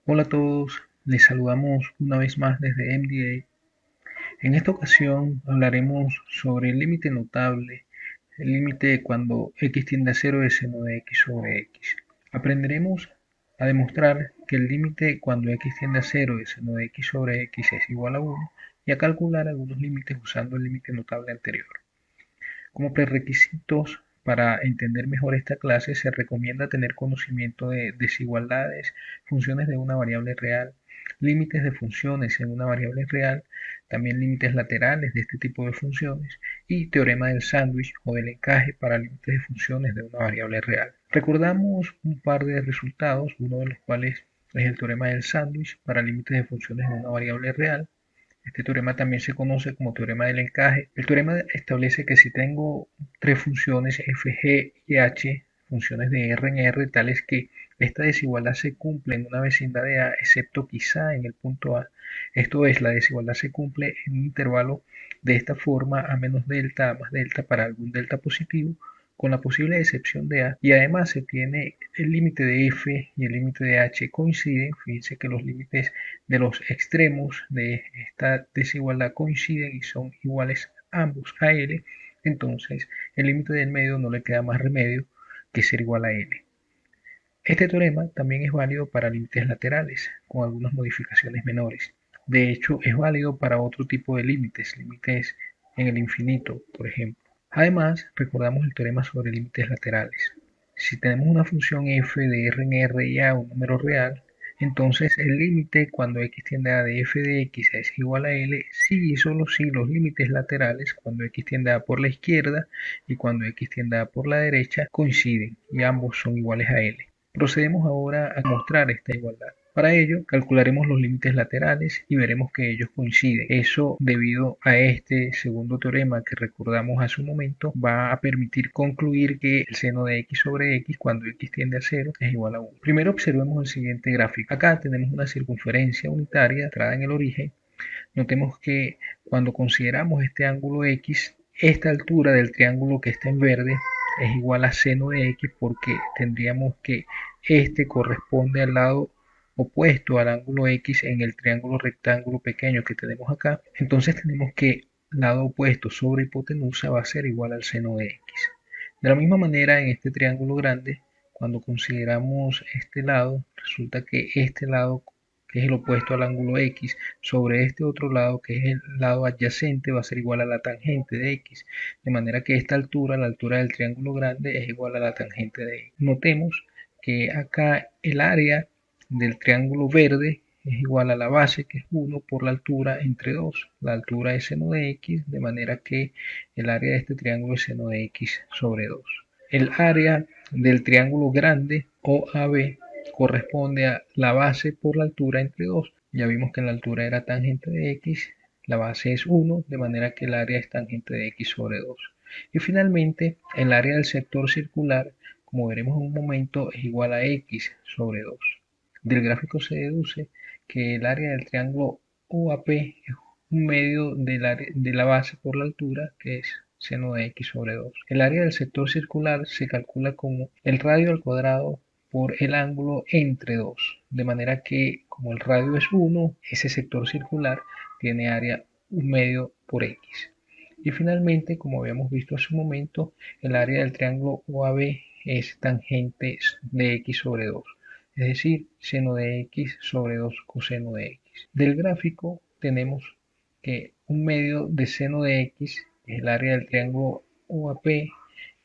Hola a todos, les saludamos una vez más desde MDA. En esta ocasión hablaremos sobre el límite notable, el límite cuando x tiende a 0 de seno de x sobre x. Aprenderemos a demostrar que el límite cuando x tiende a 0 de seno de x sobre x es igual a 1 y a calcular algunos límites usando el límite notable anterior. Como prerequisitos para entender mejor esta clase se recomienda tener conocimiento de desigualdades, funciones de una variable real, límites de funciones en una variable real, también límites laterales de este tipo de funciones y teorema del sándwich o del encaje para límites de funciones de una variable real. Recordamos un par de resultados, uno de los cuales es el teorema del sándwich para límites de funciones de una variable real. Este teorema también se conoce como teorema del encaje. El teorema establece que si tengo tres funciones f, g y h, funciones de R en R, tales que esta desigualdad se cumple en una vecindad de A, excepto quizá en el punto A. Esto es, la desigualdad se cumple en un intervalo de esta forma, A menos delta, A más delta para algún delta positivo, con la posible excepción de A, y además se tiene el límite de f y el límite de h coinciden. Fíjense que los límites de los extremos de esta desigualdad coinciden y son iguales ambos a L, entonces el límite del medio no le queda más remedio que ser igual a L. Este teorema también es válido para límites laterales, con algunas modificaciones menores. De hecho, es válido para otro tipo de límites, límites en el infinito, por ejemplo. Además, recordamos el teorema sobre límites laterales. Si tenemos una función f de R en R y A un número real, entonces el límite cuando x tiende a de f de x es igual a L si y solo si los límites laterales cuando x tiende a por la izquierda y cuando x tiende a por la derecha coinciden y ambos son iguales a L. Procedemos ahora a mostrar esta igualdad. Para ello, calcularemos los límites laterales y veremos que ellos coinciden. Eso, debido a este segundo teorema que recordamos hace un momento, va a permitir concluir que el seno de x sobre x cuando x tiende a 0 es igual a 1. Primero observemos el siguiente gráfico. Acá tenemos una circunferencia unitaria entrada en el origen. Notemos que cuando consideramos este ángulo x, esta altura del triángulo que está en verde es igual a seno de x porque tendríamos que este corresponde al lado opuesto al ángulo x en el triángulo rectángulo pequeño que tenemos acá. Entonces tenemos que lado opuesto sobre hipotenusa va a ser igual al seno de x. De la misma manera en este triángulo grande, cuando consideramos este lado, resulta que este lado que es el opuesto al ángulo x, sobre este otro lado, que es el lado adyacente, va a ser igual a la tangente de x. De manera que esta altura, la altura del triángulo grande, es igual a la tangente de x. Notemos que acá el área del triángulo verde es igual a la base, que es 1, por la altura entre 2. La altura es seno de x, de manera que el área de este triángulo es seno de x sobre 2. El área del triángulo grande OAB corresponde a la base por la altura entre 2. Ya vimos que la altura era tangente de x, la base es 1, de manera que el área es tangente de x sobre 2. Y finalmente, el área del sector circular, como veremos en un momento, es igual a x sobre 2. Del gráfico se deduce que el área del triángulo OAP es un medio de la base por la altura, que es seno de x sobre 2. El área del sector circular se calcula como el radio al cuadrado por el ángulo entre 2, de manera que como el radio es 1, ese sector circular tiene área 1 medio por x. Y finalmente, como habíamos visto hace un momento, el área del triángulo OAB es tangente de x sobre 2, es decir, seno de x sobre 2 coseno de x. Del gráfico tenemos que un medio de seno de x, que es el área del triángulo OAP,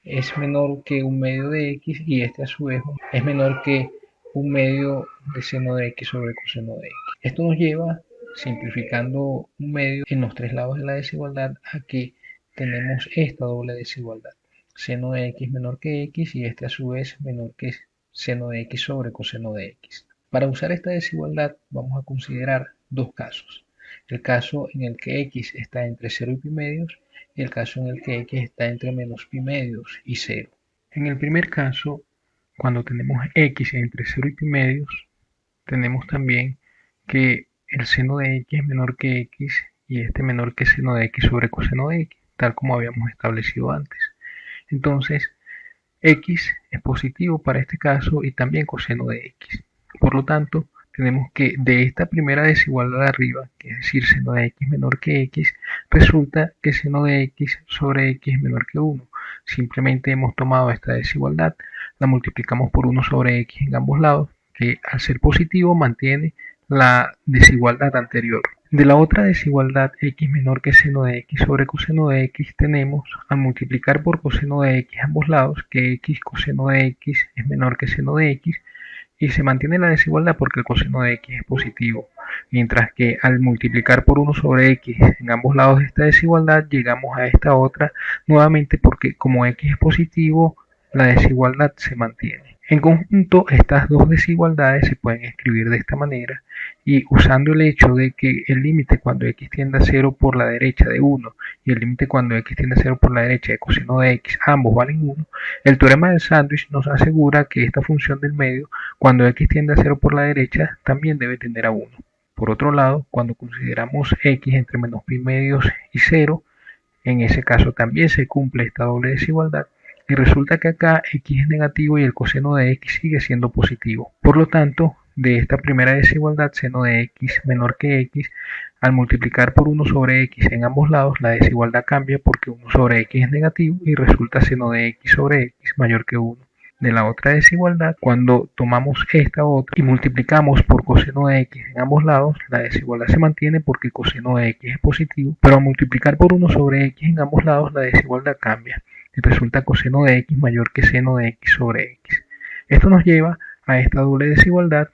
es menor que un medio de x y este a su vez es menor que un medio de seno de x sobre coseno de x. Esto nos lleva, simplificando un medio en los tres lados de la desigualdad, a que tenemos esta doble desigualdad. Seno de x menor que x y este a su vez menor que seno de x sobre coseno de x. Para usar esta desigualdad vamos a considerar dos casos. El caso en el que x está entre 0 y pi medios y el caso en el que x está entre menos pi medios y 0. En el primer caso, cuando tenemos x entre 0 y pi medios, tenemos también que el seno de x es menor que x y este menor que seno de x sobre coseno de x, tal como habíamos establecido antes. Entonces, x es positivo para este caso y también coseno de x. Por lo tanto, tenemos que de esta primera desigualdad de arriba, que es decir, seno de x menor que x, resulta que seno de x sobre x es menor que 1. Simplemente hemos tomado esta desigualdad, la multiplicamos por 1 sobre x en ambos lados, que al ser positivo mantiene la desigualdad anterior. De la otra desigualdad x menor que seno de x sobre coseno de x tenemos, al multiplicar por coseno de x ambos lados, que x coseno de x es menor que seno de x, y se mantiene la desigualdad porque el coseno de x es positivo, mientras que al multiplicar por 1 sobre x en ambos lados de esta desigualdad llegamos a esta otra nuevamente porque como x es positivo la desigualdad se mantiene. En conjunto estas dos desigualdades se pueden escribir de esta manera y usando el hecho de que el límite cuando x tiende a 0 por la derecha de 1 y el límite cuando x tiende a 0 por la derecha de coseno de x ambos valen 1, el teorema del sándwich nos asegura que esta función del medio cuando x tiende a 0 por la derecha también debe tender a 1. Por otro lado, cuando consideramos x entre menos pi medios y 0, en ese caso también se cumple esta doble desigualdad y resulta que acá x es negativo y el coseno de x sigue siendo positivo. Por lo tanto, de esta primera desigualdad, seno de x menor que x, al multiplicar por 1 sobre x en ambos lados, la desigualdad cambia porque 1 sobre x es negativo y resulta seno de x sobre x mayor que 1. De la otra desigualdad, cuando tomamos esta otra y multiplicamos por coseno de x en ambos lados, la desigualdad se mantiene porque coseno de x es positivo, pero al multiplicar por 1 sobre x en ambos lados, la desigualdad cambia y resulta coseno de x mayor que seno de x sobre x. Esto nos lleva a esta doble desigualdad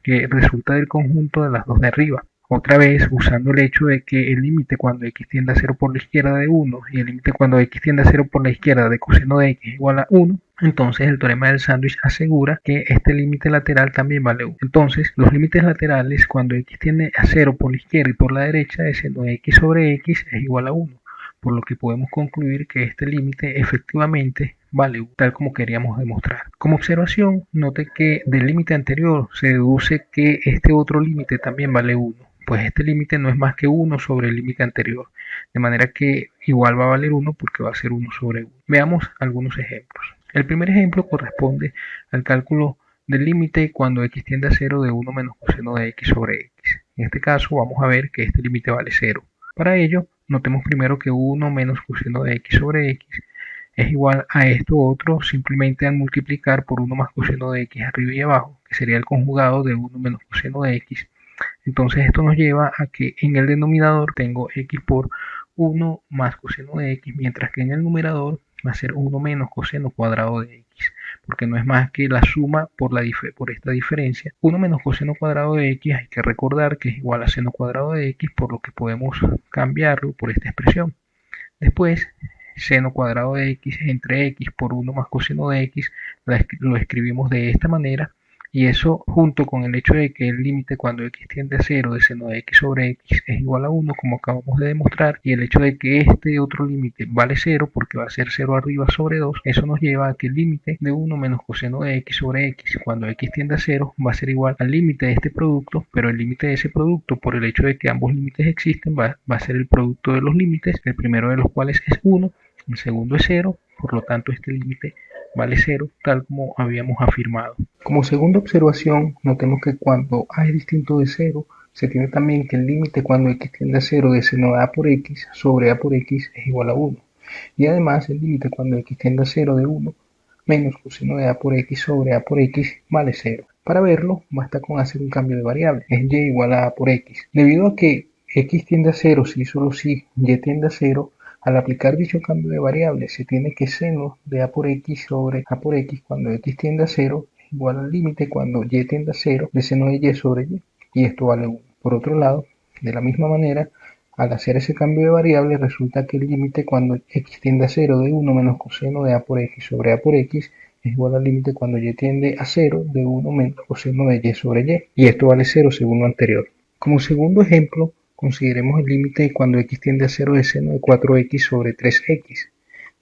que resulta del conjunto de las dos de arriba. Otra vez usando el hecho de que el límite cuando x tiende a 0 por la izquierda de 1 y el límite cuando x tiende a 0 por la izquierda de coseno de x es igual a 1, entonces el teorema del sándwich asegura que este límite lateral también vale 1. Entonces los límites laterales cuando x tiende a 0 por la izquierda y por la derecha de seno de x sobre x es igual a 1, por lo que podemos concluir que este límite efectivamente vale 1, tal como queríamos demostrar. Como observación, note que del límite anterior se deduce que este otro límite también vale 1, pues este límite no es más que 1 sobre el límite anterior, de manera que igual va a valer 1 porque va a ser 1 sobre 1. Veamos algunos ejemplos. El primer ejemplo corresponde al cálculo del límite cuando x tiende a 0 de 1 menos coseno de x sobre x. En este caso vamos a ver que este límite vale 0. Para ello, notemos primero que 1 menos coseno de x sobre x es igual a esto otro simplemente al multiplicar por 1 más coseno de x arriba y abajo, que sería el conjugado de 1 menos coseno de x. Entonces esto nos lleva a que en el denominador tengo x por 1 más coseno de x, mientras que en el numerador va a ser 1 menos coseno cuadrado de x, porque no es más que la suma por esta diferencia. 1 menos coseno cuadrado de x hay que recordar que es igual a seno cuadrado de x, por lo que podemos cambiarlo por esta expresión. Después, seno cuadrado de x entre x por 1 más coseno de x lo escribimos de esta manera. Y eso junto con el hecho de que el límite cuando x tiende a 0 de seno de x sobre x es igual a 1, como acabamos de demostrar, y el hecho de que este otro límite vale 0 porque va a ser 0 arriba sobre 2, eso nos lleva a que el límite de 1 menos coseno de x sobre x cuando x tiende a 0 va a ser igual al límite de este producto, pero el límite de ese producto, por el hecho de que ambos límites existen, va a ser el producto de los límites, el primero de los cuales es 1, el segundo es 0, por lo tanto este límite vale 0, tal como habíamos afirmado. Como segunda observación, notemos que cuando a es distinto de 0, se tiene también que el límite cuando x tiende a 0 de seno de a por x sobre a por x es igual a 1. Y además el límite cuando x tiende a 0 de 1 menos coseno de a por x sobre a por x vale 0. Para verlo, basta con hacer un cambio de variable, es y igual a por x. Debido a que x tiende a 0 si y solo si y tiende a 0, al aplicar dicho cambio de variable, se tiene que seno de a por x sobre a por x cuando x tiende a 0 es igual al límite cuando y tiende a 0 de seno de y sobre y esto vale 1. Por otro lado, de la misma manera, al hacer ese cambio de variable, resulta que el límite cuando x tiende a 0 de 1 menos coseno de a por x sobre a por x es igual al límite cuando y tiende a 0 de 1 menos coseno de y sobre y esto vale 0 según lo anterior. Como segundo ejemplo, consideremos el límite cuando x tiende a 0 de seno de 4x sobre 3x.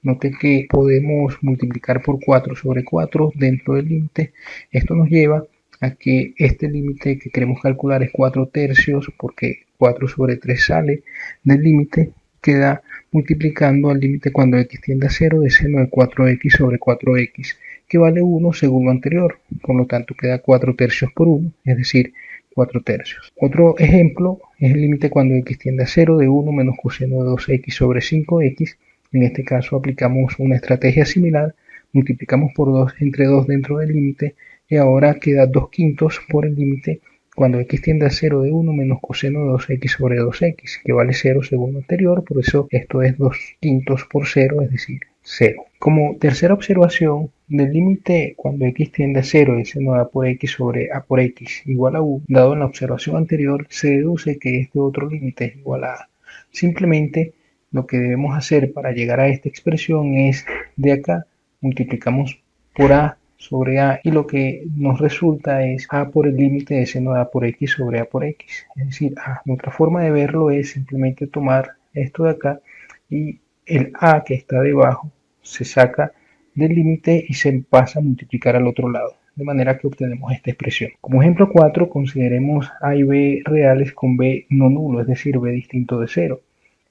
Note que podemos multiplicar por 4 sobre 4 dentro del límite. Esto nos lleva a que este límite que queremos calcular es 4 tercios, porque 4 sobre 3 sale del límite, queda multiplicando al límite cuando x tiende a 0 de seno de 4x sobre 4x, que vale 1 según lo anterior. Por lo tanto queda 4 tercios por 1, es decir, 4/3. Otro ejemplo es el límite cuando x tiende a 0 de 1 menos coseno de 2x sobre 5x. En este caso aplicamos una estrategia similar, multiplicamos por 2 entre 2 dentro del límite y ahora queda 2/5 por el límite cuando x tiende a 0 de 1 menos coseno de 2x sobre 2x, que vale 0 según lo anterior, por eso esto es 2/5 por 0, es decir, 0. Como tercera observación, del límite cuando x tiende a 0 y seno de a por x sobre a por x igual a u, dado en la observación anterior, se deduce que este otro límite es igual a a. Simplemente lo que debemos hacer para llegar a esta expresión es de acá multiplicamos por a sobre a y lo que nos resulta es a por el límite de seno de a por x sobre a por x. Es decir, otra forma de verlo es simplemente tomar esto de acá y el a que está debajo se saca del límite y se pasa a multiplicar al otro lado, de manera que obtenemos esta expresión. Como ejemplo 4, consideremos a y b reales con b no nulo, es decir, b distinto de 0.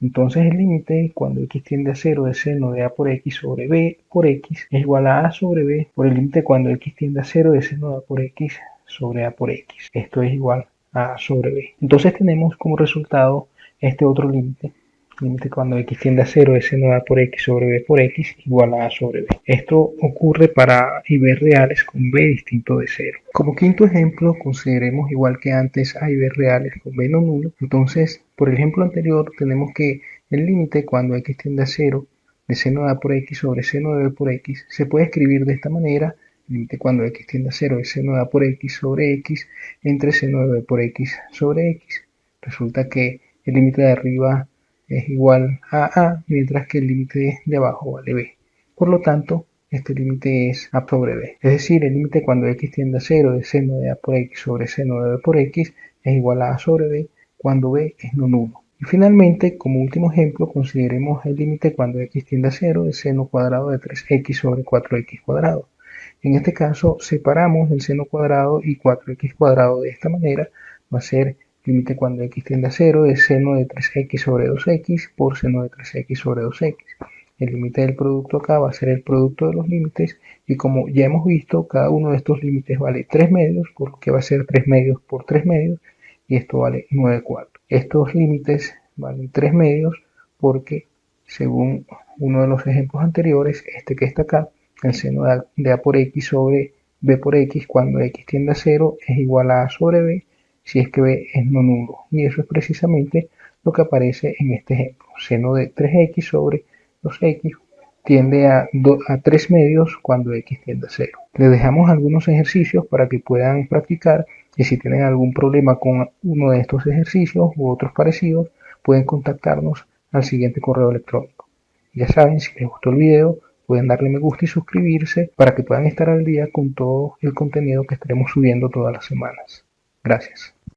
Entonces el límite cuando x tiende a 0 de seno de a por x sobre b por x es igual a sobre b por el límite cuando x tiende a 0 de seno de a por x sobre a por x. Esto es igual a sobre b. Entonces tenemos como resultado este otro límite cuando x tiende a 0 de seno de a por x sobre b por x igual a sobre b. Esto ocurre para a y b reales con b distinto de 0. Como quinto ejemplo, consideremos igual que antes a y b reales con b no nulo. Entonces, por el ejemplo anterior, tenemos que el límite cuando x tiende a 0 de seno de a por x sobre seno de b por x se puede escribir de esta manera: límite cuando x tiende a 0 de seno de a por x sobre x entre seno de b por x sobre x. Resulta que el límite de arriba es igual a a, mientras que el límite de abajo vale b. Por lo tanto, este límite es a sobre b. Es decir, el límite cuando x tiende a 0 de seno de a por x sobre seno de b por x es igual a sobre b cuando b es no nulo. Y finalmente, como último ejemplo, consideremos el límite cuando x tiende a 0 de seno cuadrado de 3x sobre 4x cuadrado. En este caso, separamos el seno cuadrado y 4x cuadrado de esta manera. Va a ser límite cuando x tiende a 0 es seno de 3x sobre 2x por seno de 3x sobre 2x. El límite del producto acá va a ser el producto de los límites y como ya hemos visto, cada uno de estos límites vale 3 medios, por lo que va a ser 3 medios por 3 medios y esto vale 9 cuartos. Estos límites valen 3 medios porque, según uno de los ejemplos anteriores, este que está acá, el seno de a por x sobre b por x cuando x tiende a 0 es igual a sobre b si es que b es no nulo. Y eso es precisamente lo que aparece en este ejemplo. Seno de 3x sobre 2x tiende a 3 medios cuando x tiende a 0. Les dejamos algunos ejercicios para que puedan practicar y si tienen algún problema con uno de estos ejercicios u otros parecidos, pueden contactarnos al siguiente correo electrónico. Ya saben, si les gustó el video, pueden darle me gusta y suscribirse para que puedan estar al día con todo el contenido que estaremos subiendo todas las semanas. Gracias.